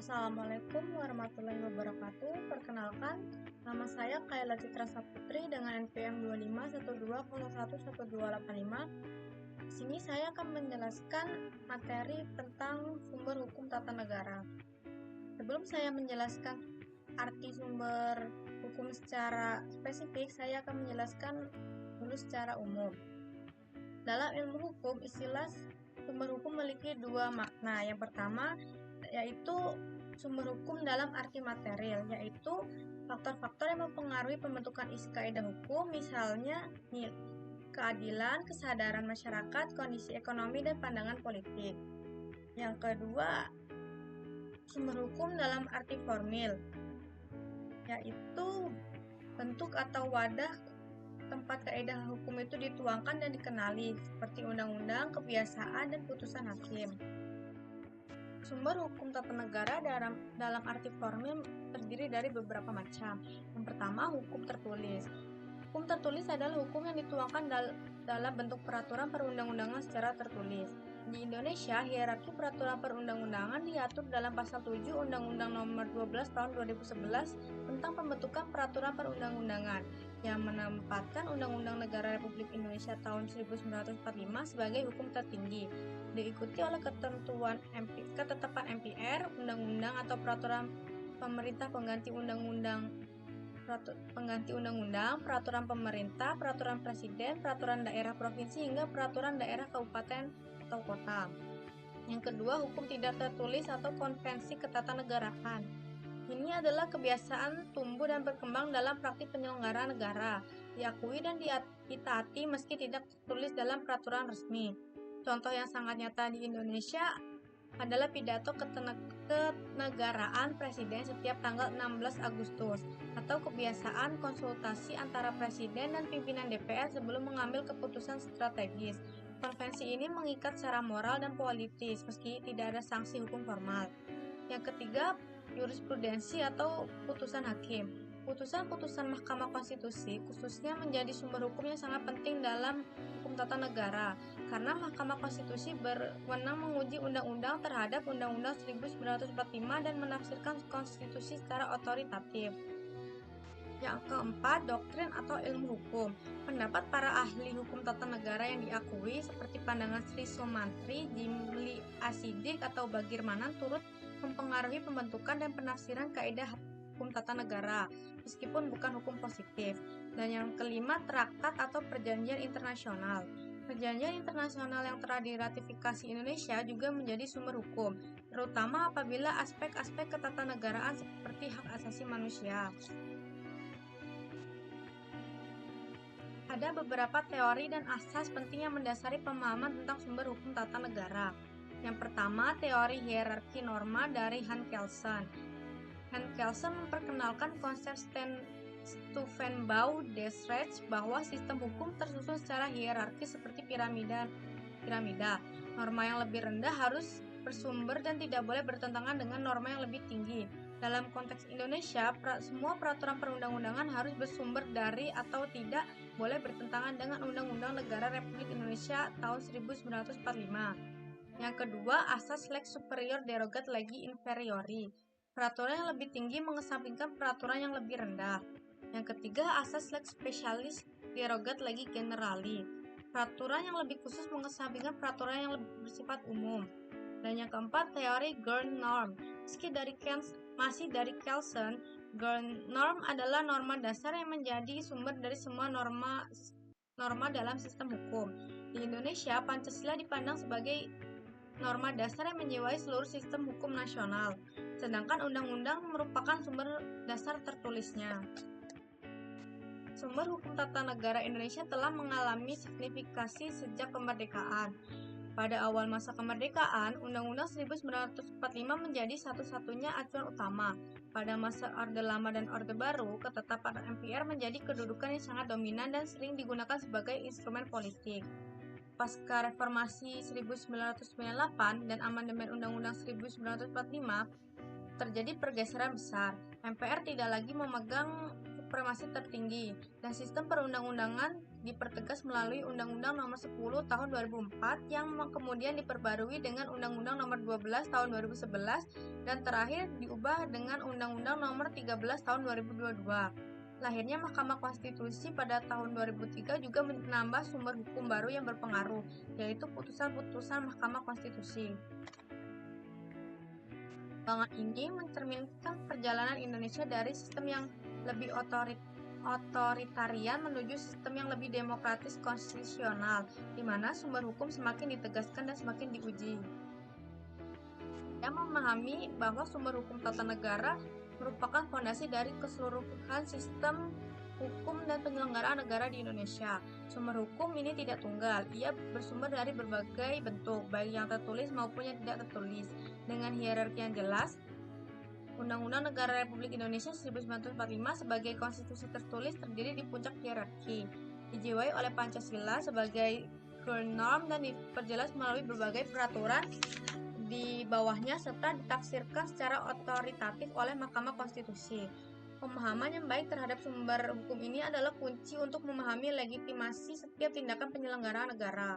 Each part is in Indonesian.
Assalamualaikum warahmatullahi wabarakatuh. Perkenalkan, nama saya Kayla Citra Saputri dengan NPM 2512011285. Di sini saya akan menjelaskan materi tentang sumber hukum tata negara. Sebelum saya menjelaskan arti sumber hukum secara spesifik, saya akan menjelaskan dulu secara umum. Dalam ilmu hukum, istilah sumber hukum memiliki dua makna. Yang pertama yaitu sumber hukum dalam arti material, yaitu faktor-faktor yang mempengaruhi pembentukan isi kaidah hukum, misalnya keadilan, kesadaran masyarakat, kondisi ekonomi, dan pandangan politik. Yang kedua, sumber hukum dalam arti formil, yaitu bentuk atau wadah tempat kaidah hukum itu dituangkan dan dikenali, seperti undang-undang, kebiasaan, dan putusan hakim. Sumber hukum tata negara dalam arti formil terdiri dari beberapa macam. Yang pertama, hukum tertulis. Hukum tertulis adalah hukum yang dituangkan dalam bentuk peraturan perundang-undangan secara tertulis. Di Indonesia, hierarki peraturan perundang-undangan diatur dalam Pasal 7 Undang-Undang Nomor 12 Tahun 2011 tentang pembentukan peraturan perundang-undangan yang menempatkan Undang-Undang Negara Republik Indonesia tahun 1945 sebagai hukum tertinggi, diikuti oleh ketetapan MPR, undang-undang atau peraturan pemerintah pengganti undang-undang, peraturan pemerintah, peraturan presiden, peraturan daerah provinsi, hingga peraturan daerah kabupaten atau kota. Yang kedua, hukum tidak tertulis atau konvensi ketatanegaraan. Ini adalah kebiasaan tumbuh dan berkembang dalam praktik penyelenggaraan negara, diakui dan ditaati meski tidak tertulis dalam peraturan resmi. Contoh yang sangat nyata di Indonesia adalah pidato kenegaraan Presiden setiap tanggal 16 Agustus, atau kebiasaan konsultasi antara Presiden dan pimpinan DPR sebelum mengambil keputusan strategis. Konvensi ini mengikat secara moral dan politis, meski tidak ada sanksi hukum formal. Yang ketiga, jurisprudensi atau putusan hakim. Putusan-putusan Mahkamah Konstitusi khususnya menjadi sumber hukum yang sangat penting dalam hukum tata negara, karena Mahkamah Konstitusi berwenang menguji undang-undang terhadap Undang-Undang 1945 dan menafsirkan konstitusi secara otoritatif. Yang keempat, doktrin atau ilmu hukum. Pendapat para ahli hukum tata negara yang diakui seperti pandangan Sri Somantri, Jimli Asidik, atau Bagirmanan turut mempengaruhi pembentukan dan penafsiran kaidah hukum tata negara, meskipun bukan hukum positif. Dan yang kelima, traktat atau perjanjian internasional. Perjanjian internasional yang telah diratifikasi Indonesia juga menjadi sumber hukum, terutama apabila aspek-aspek ketatanegaraan seperti hak asasi manusia. Ada beberapa teori dan asas penting yang mendasari pemahaman tentang sumber hukum tata negara. Yang pertama, teori hierarki norma dari Hans Kelsen. Hans Kelsen memperkenalkan konsep Stufenbau-Desrecht bahwa sistem hukum tersusun secara hierarki seperti piramida. Norma yang lebih rendah harus bersumber dan tidak boleh bertentangan dengan norma yang lebih tinggi. Dalam konteks Indonesia, semua peraturan perundang-undangan harus bersumber dari atau tidak boleh bertentangan dengan Undang-Undang Negara Republik Indonesia tahun 1945. Yang kedua, asas lex superior derogat legi inferiori. Peraturan yang lebih tinggi mengesampingkan peraturan yang lebih rendah. Yang ketiga, asas lex specialis derogat legi generali. Peraturan yang lebih khusus mengesampingkan peraturan yang lebih bersifat umum. Dan yang keempat, teori Gern norm. Masih dari Kelsen, Gern norm adalah norma dasar yang menjadi sumber dari semua norma dalam sistem hukum. Di Indonesia, Pancasila dipandang sebagai norma dasar yang menjiwai seluruh sistem hukum nasional, sedangkan undang-undang merupakan sumber dasar tertulisnya. Sumber hukum tata negara Indonesia telah mengalami signifikasi sejak kemerdekaan. Pada awal masa kemerdekaan, Undang-Undang 1945 menjadi satu-satunya acuan utama. Pada masa Orde Lama dan Orde Baru, ketetapan MPR menjadi kedudukan yang sangat dominan dan sering digunakan sebagai instrumen politik. Pasca Reformasi 1998 dan amandemen Undang-Undang 1945, terjadi pergeseran besar. MPR tidak lagi memegang supremasi tertinggi, dan sistem perundang-undangan dipertegas melalui Undang-Undang Nomor 10 Tahun 2004 yang kemudian diperbarui dengan Undang-Undang Nomor 12 Tahun 2011 dan terakhir diubah dengan Undang-Undang Nomor 13 Tahun 2022. Lahirnya Mahkamah Konstitusi pada tahun 2003 juga menambah sumber hukum baru yang berpengaruh, yaitu putusan-putusan Mahkamah Konstitusi. Perkembangan ini mencerminkan perjalanan Indonesia dari sistem yang lebih otoritarian menuju sistem yang lebih demokratis konstitusional, di mana sumber hukum semakin ditegaskan dan semakin diuji. Saya memahami bahwa sumber hukum tata negara merupakan fondasi dari keseluruhan sistem hukum dan penyelenggaraan negara di Indonesia. Sumber hukum ini tidak tunggal, ia bersumber dari berbagai bentuk, baik yang tertulis maupun yang tidak tertulis. Dengan hierarki yang jelas, Undang-Undang Negara Republik Indonesia 1945 sebagai konstitusi tertulis terdiri di puncak hierarki, dijiwai oleh Pancasila sebagai core norm dan diperjelas melalui berbagai peraturan di bawahnya serta ditafsirkan secara otoritatif oleh Mahkamah Konstitusi. Pemahaman yang baik terhadap sumber hukum ini adalah kunci untuk memahami legitimasi setiap tindakan penyelenggaraan negara.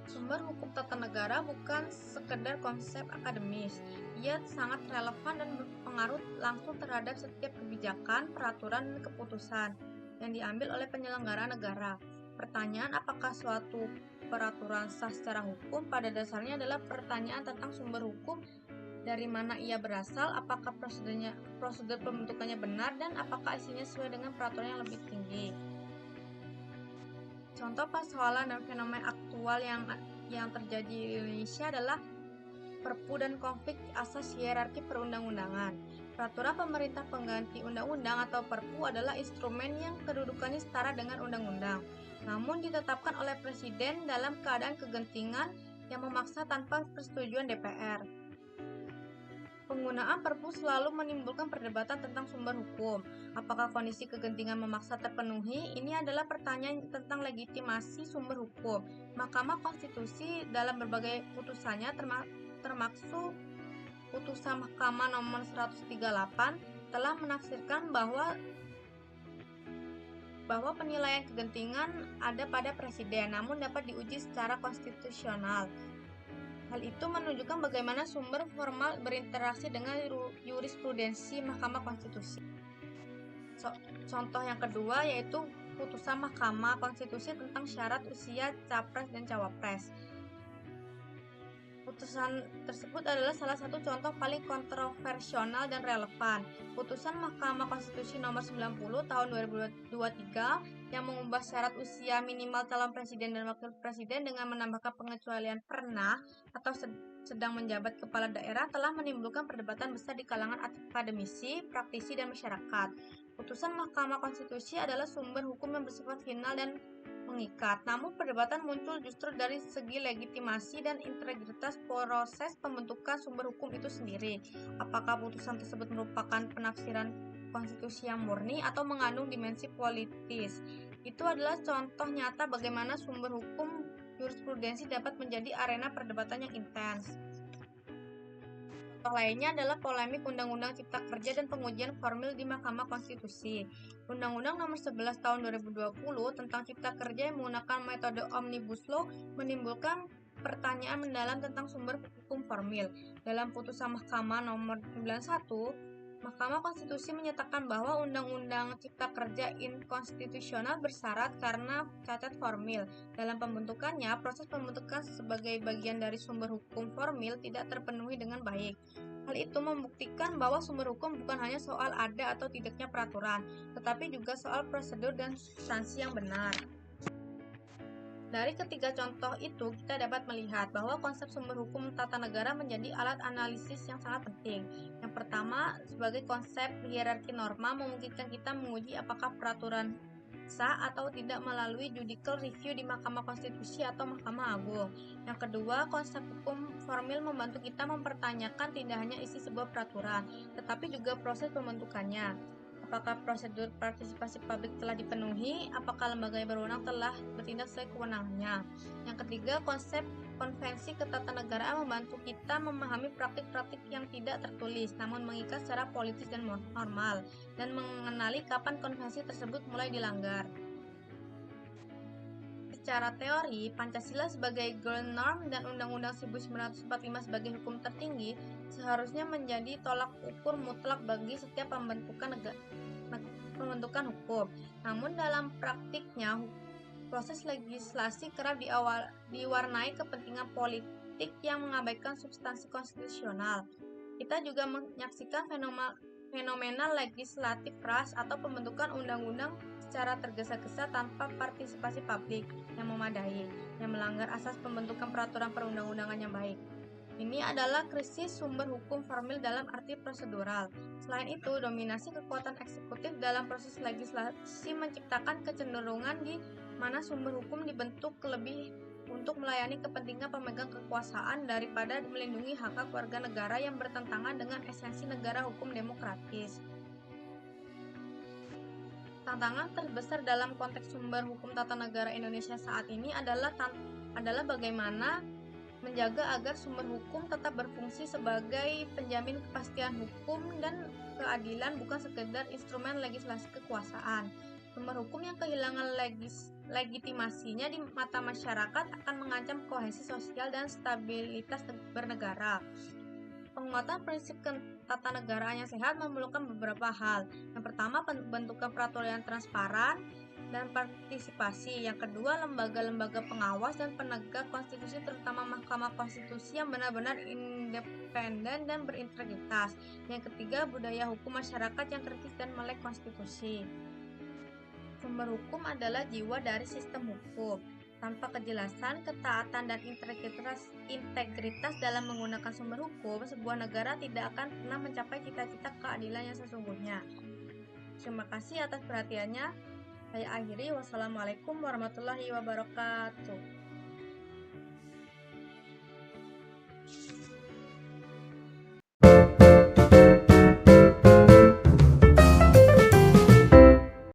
Sumber hukum tata negara bukan sekedar konsep akademis, ia sangat relevan dan berpengaruh langsung terhadap setiap kebijakan, peraturan, dan keputusan yang diambil oleh penyelenggara negara. Pertanyaan apakah suatu peraturan sah secara hukum pada dasarnya adalah pertanyaan tentang sumber hukum, dari mana ia berasal, apakah prosedur pembentukannya benar, dan apakah isinya sesuai dengan peraturan yang lebih tinggi. Contoh persoalan dan fenomena aktual yang terjadi di Indonesia adalah Perpu dan konflik asas hierarki perundang-undangan. Peraturan pemerintah pengganti undang-undang atau Perpu adalah instrumen yang kedudukannya setara dengan undang-undang, namun ditetapkan oleh Presiden dalam keadaan kegentingan yang memaksa tanpa persetujuan DPR. Penggunaan Perpu selalu menimbulkan perdebatan tentang sumber hukum. Apakah kondisi kegentingan memaksa terpenuhi? Ini adalah pertanyaan tentang legitimasi sumber hukum. Mahkamah Konstitusi dalam berbagai putusannya termasuk putusan Mahkamah Nomor 138 telah menafsirkan bahwa penilaian kegentingan ada pada Presiden, namun dapat diuji secara konstitusional. Hal itu menunjukkan bagaimana sumber formal berinteraksi dengan jurisprudensi Mahkamah Konstitusi. Contoh yang kedua yaitu putusan Mahkamah Konstitusi tentang syarat usia Capres dan Cawapres. Putusan tersebut adalah salah satu contoh paling kontroversial dan relevan. Putusan Mahkamah Konstitusi Nomor 90 Tahun 2023 yang mengubah syarat usia minimal calon presiden dan wakil presiden dengan menambahkan pengecualian pernah atau sedang menjabat kepala daerah telah menimbulkan perdebatan besar di kalangan akademisi, praktisi, dan masyarakat. Putusan Mahkamah Konstitusi adalah sumber hukum yang bersifat final dan mengikat, namun perdebatan muncul justru dari segi legitimasi dan integritas proses pembentukan sumber hukum itu sendiri. Apakah putusan tersebut merupakan penafsiran konstitusi yang murni atau mengandung dimensi politis? Itu adalah contoh nyata bagaimana sumber hukum jurisprudensi dapat menjadi arena perdebatan yang intens. Contoh lainnya adalah polemik Undang-Undang Cipta Kerja dan pengujian formil di Mahkamah Konstitusi. Undang-Undang Nomor 11 Tahun 2020 tentang Cipta Kerja yang menggunakan metode Omnibus Law menimbulkan pertanyaan mendalam tentang sumber hukum formil. Dalam putusan Mahkamah Nomor 91, Mahkamah Konstitusi menyatakan bahwa Undang-Undang Cipta Kerja inkonstitusional bersyarat karena cacat formil. Dalam pembentukannya, proses pembentukan sebagai bagian dari sumber hukum formil tidak terpenuhi dengan baik. Hal itu membuktikan bahwa sumber hukum bukan hanya soal ada atau tidaknya peraturan, tetapi juga soal prosedur dan substansi yang benar. Dari ketiga contoh itu, kita dapat melihat bahwa konsep sumber hukum tata negara menjadi alat analisis yang sangat penting. Yang pertama, sebagai konsep hierarki norma memungkinkan kita menguji apakah peraturan sah atau tidak melalui judicial review di Mahkamah Konstitusi atau Mahkamah Agung. Yang kedua, konsep hukum formil membantu kita mempertanyakan tidak hanya isi sebuah peraturan, tetapi juga proses pembentukannya. Apakah prosedur partisipasi publik telah dipenuhi? Apakah lembaga yang berwenang telah bertindak sesuai kewenangannya? Yang ketiga, konsep konvensi ketatanegaraan membantu kita memahami praktik-praktik yang tidak tertulis, namun mengikat secara politis dan normal, dan mengenali kapan konvensi tersebut mulai dilanggar. Secara teori, Pancasila sebagai ground norm dan Undang-Undang 1945 sebagai hukum tertinggi seharusnya menjadi tolak ukur mutlak bagi setiap pembentukan hukum. Namun dalam praktiknya, proses legislasi kerap diwarnai kepentingan politik yang mengabaikan substansi konstitusional. Kita juga menyaksikan fenomena legislatif ras atau pembentukan undang-undang secara tergesa-gesa tanpa partisipasi publik yang memadai, yang melanggar asas pembentukan peraturan perundang-undangan yang baik. Ini adalah krisis sumber hukum formil dalam arti prosedural. Selain itu, dominasi kekuatan eksekutif dalam proses legislasi menciptakan kecenderungan di mana sumber hukum dibentuk lebih untuk melayani kepentingan pemegang kekuasaan daripada melindungi hak-hak warga negara yang bertentangan dengan esensi negara hukum demokratis. Tantangan terbesar dalam konteks sumber hukum tata negara Indonesia saat ini adalah bagaimana menjaga agar sumber hukum tetap berfungsi sebagai penjamin kepastian hukum dan keadilan, bukan sekedar instrumen legislasi kekuasaan. Sumber hukum yang kehilangan legitimasinya di mata masyarakat akan mengancam kohesi sosial dan stabilitas bernegara. Penguatan prinsip ketatanegaraan yang sehat memerlukan beberapa hal. Yang pertama, pembentukan peraturan yang transparan dan partisipasi. Yang kedua, lembaga-lembaga pengawas dan penegak konstitusi, terutama Mahkamah Konstitusi yang benar-benar independen dan berintegritas. Yang ketiga, budaya hukum masyarakat yang kritis dan melek konstitusi. Sumber hukum adalah jiwa dari sistem hukum. Tanpa kejelasan, ketaatan, dan integritas dalam menggunakan sumber hukum, sebuah negara tidak akan pernah mencapai cita-cita keadilan yang sesungguhnya. Terima kasih atas perhatiannya. Saya akhiri. Wassalamualaikum warahmatullahi wabarakatuh.